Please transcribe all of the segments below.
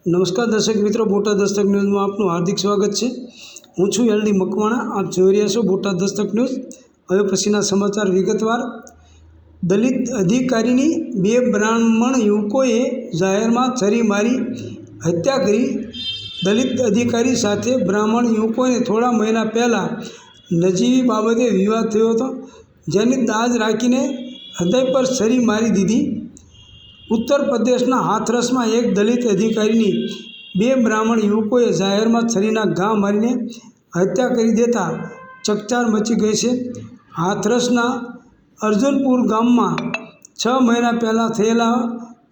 નમસ્કાર દર્શક મિત્રો, બોટાદ દસ્તક ન્યૂઝમાં આપનું હાર્દિક સ્વાગત છે। હું છું એલડી મકવાણા। આપ જોઈ રહ્યા છો બોટાદ દસ્તક ન્યૂઝ। હવે પછીના સમાચાર વિગતવાર। દલિત અધિકારીની 2 બ્રાહ્મણ યુવકોએ જાહેરમાં છરી મારી હત્યા કરી। દલિત અધિકારી સાથે બ્રાહ્મણ યુવકોને થોડા મહિના પહેલાં નજીવી બાબતે વિવાદ થયો હતો, જેની દાજ રાખીને હૃદય પર છરી મારી દીધી। ઉત્તર પ્રદેશના હાથરસમાં એક દલિત અધિકારીની 2 બ્રાહ્મણ યુવકોએ જાહેરમાં છરીના ઘા મારીને હત્યા કરી દેતા ચકચાર મચી ગઈ છે। હાથરસના અર્જુનપુર ગામમાં 6 મહિના પહેલાં થયેલા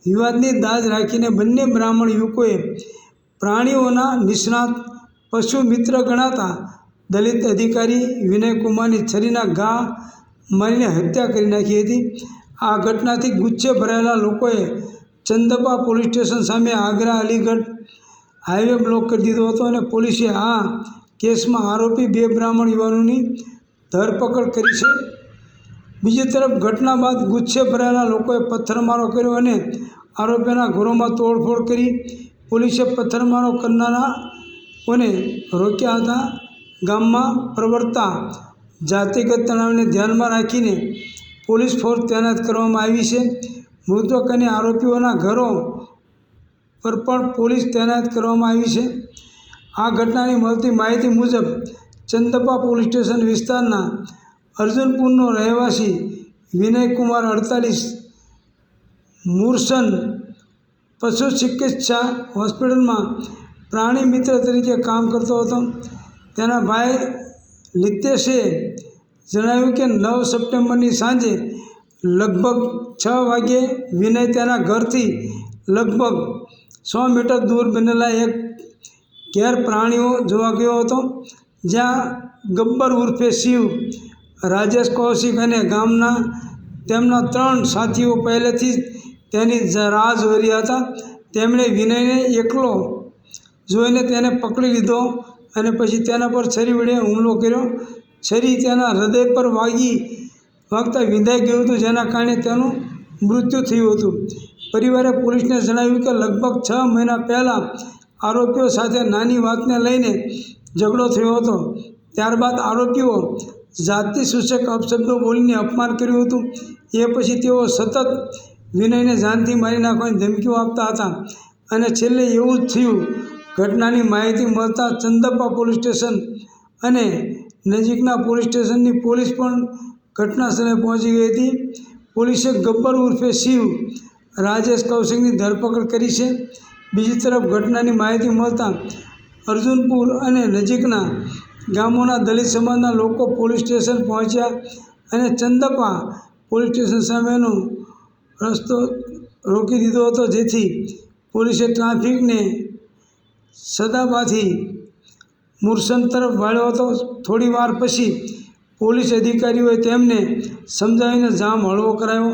વિવાદની દાજ રાખીને બંને બ્રાહ્મણ યુવકોએ પ્રાણીઓના નિષ્ણાત પશુ મિત્ર ગણાતા દલિત અધિકારી વિનયકુમારની છરીના ઘા મારીને હત્યા કરી નાખી હતી। આ ઘટનાથી ગુસ્સે ભરાયેલા લોકોએ ચંદપા પોલીસ સ્ટેશન સામે આગ્રા અલીગઢ હાઈવે બ્લોક કરી દીધો હતો અને પોલીસે આ કેસમાં આરોપી 2 બ્રાહ્મણ યુવાનોની ધરપકડ કરી છે। બીજી તરફ ઘટના બાદ ગુસ્સે ભરાયેલા લોકોએ પથ્થરમારો કર્યો અને આરોપીઓના ઘરોમાં તોડફોડ કરી। પોલીસે પથ્થરમારો કરનારાઓને રોક્યા હતા। ગામમાં પ્રવર્તતા જાતિગત તણાવને ધ્યાનમાં રાખીને પોલીસ ફોર્સ તૈનાત કરવામાં આવી છે। મૃતક અને આરોપીઓના ઘરો પર પણ પોલીસ તૈનાત કરવામાં આવી છે। આ ઘટનાની મળતી માહિતી મુજબ ચંદપા પોલીસ સ્ટેશન વિસ્તારના અર્જુનપુરનો રહેવાસી વિનયકુમાર 48 મુરસન પશુ ચિકિત્સા હોસ્પિટલમાં પ્રાણી મિત્ર તરીકે કામ કરતો હતો। તેના ભાઈ લિતેશે જણાવ્યું કે 9 સપ્ટેમ્બરની સાંજે લગભગ 6 વાગ્યે વિનય તેના ઘરથી લગભગ 100 મીટર દૂર બનેલા એક ઘેર પ્રાણીઓ જોવા ગયો હતો, જ્યાં ગબ્બર ઉર્ફે શિવ, રાજેશ કૌશિક અને ગામના તેમના 3 સાથીઓ પહેલેથી જ તેની રાહ જોઈ રહ્યા હતા। તેમણે વિનયને એકલો જોઈને તેને પકડી લીધો અને પછી તેના પર છરી વડે હુમલો કર્યો। છરી તેના હૃદય પર વાગતા વિંધાઈ ગયું હતું, જેના કારણે તેનું મૃત્યુ થયું હતું। પરિવારે પોલીસને જણાવ્યું કે લગભગ 6 મહિના પહેલાં આરોપીઓ સાથે નાની વાતને લઈને ઝઘડો થયો હતો। ત્યારબાદ આરોપીઓ જાતિસૂચક અપશબ્દો બોલીને અપમાન કર્યું હતું। એ પછી તેઓ સતત વિનયને જાનથી મારી નાખવાની ધમકીઓ આપતા હતા અને છેલ્લે એવું જ થયું। ઘટનાની માહિતી મળતા ચંદપા પોલીસ સ્ટેશન અને નજીકના પોલીસ સ્ટેશનની પોલીસ પણ ઘટના સ્થળે પહોંચી ગઈ હતી। પોલીસે ગબ્બર ઉર્ફે શિવ, રાજેશ કૌશિકની ધરપકડ કરી છે। બીજી તરફ ઘટનાની માહિતી મળતા અર્જુનપુર અને નજીકના ગામોના દલિત સમાજના લોકો પોલીસ સ્ટેશન પહોંચ્યા અને ચંદપા પોલીસ સ્ટેશન સામેનો રસ્તો રોકી દીધો હતો, જેથી પોલીસે ટ્રાફિકને સદાબાથી મુરસન તરફ વાળ્યો હતો। થોડી વાર પછી પોલીસ અધિકારીઓએ તેમને સમજાવીને જામ હળવો કરાયો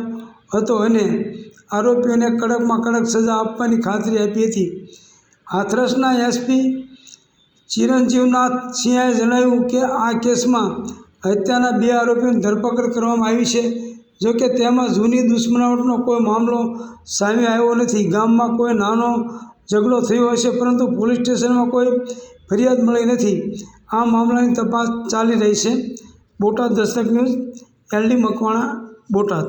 હતો અને આરોપીઓને કડકમાં કડક સજા આપવાની ખાતરી આપી હતી। હાથરસના એસપી ચિરંજીવનાથ સિંહે જણાવ્યું કે આ કેસમાં હત્યાના 2 આરોપીઓની ધરપકડ કરવામાં આવી છે। જોકે તેમાં જૂની દુશ્મનાવટનો કોઈ મામલો સામે આવ્યો નથી। ગામમાં કોઈ નાનો ઝઘડો થયો હશે, પરંતુ પોલીસ સ્ટેશનમાં કોઈ ફરિયાદ મળી નથી। આ મામલાની તપાસ ચાલી રહી છે। Botad Dastak news, LD Makwana, Botad.